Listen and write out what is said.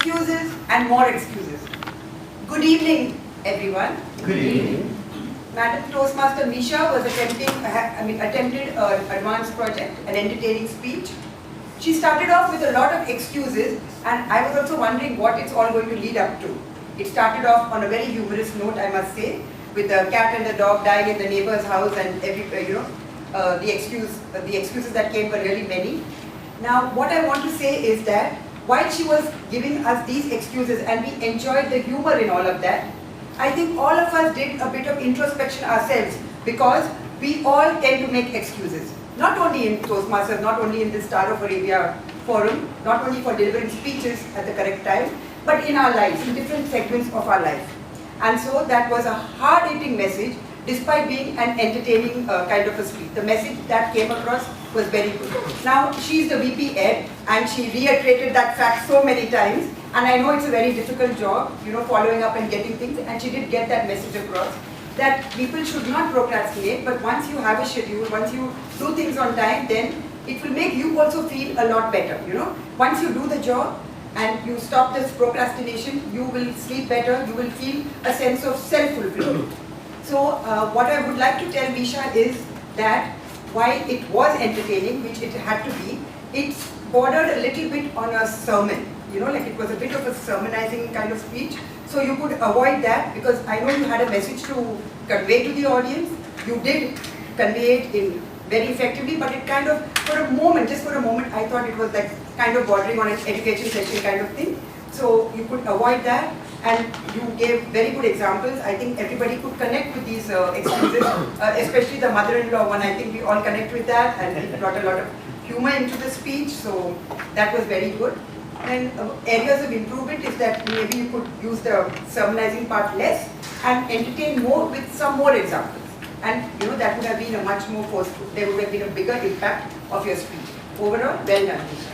excuses and more excuses. Good evening, everyone. Good evening. Madam Toastmaster Misha was attempted an advanced project, an entertaining speech. She started off with a lot of excuses, and I was also wondering what it's all going to lead up to. It started off on a very humorous note, I must say, with the cat and the dog dying in the neighbor's house, and the excuses that came were really many. Now, what I want to say is that while she was giving us these excuses and we enjoyed the humor in all of that, I think all of us did a bit of introspection ourselves, because we all tend to make excuses. Not only in Toastmasters, not only in the Star of Arabia forum, not only for delivering speeches at the correct time, but in our lives, in different segments of our life. And so that was a hard-hitting message, despite being an entertaining kind of a speech. The message that came across was very good. Now, she's the VP Ed, and she reiterated that fact so many times, and I know it's a very difficult job, following up and getting things, and she did get that message across, that people should not procrastinate, but once you have a schedule, once you do things on time, then it will make you also feel a lot better, Once you do the job, and you stop this procrastination, you will sleep better, you will feel a sense of self-fulfillment. So what I would like to tell Misha is that while it was entertaining, which it had to be, it bordered a little bit on a sermon, like it was a bit of a sermonizing kind of speech. So you could avoid that, because I know you had a message to convey to the audience. You did convey it in very effectively, but it kind of, just for a moment, I thought it was like kind of bordering on an education session kind of thing. So you could avoid that, and you gave very good examples. I think everybody could connect with these excuses, especially the mother-in-law one. I think we all connect with that, and it brought a lot of humor into the speech, so that was very good. And areas of improvement is that maybe you could use the sermonizing part less and entertain more with some more examples. And that would have been a much more forceful, there would have been a bigger impact of your speech. Overall, well done, Misha.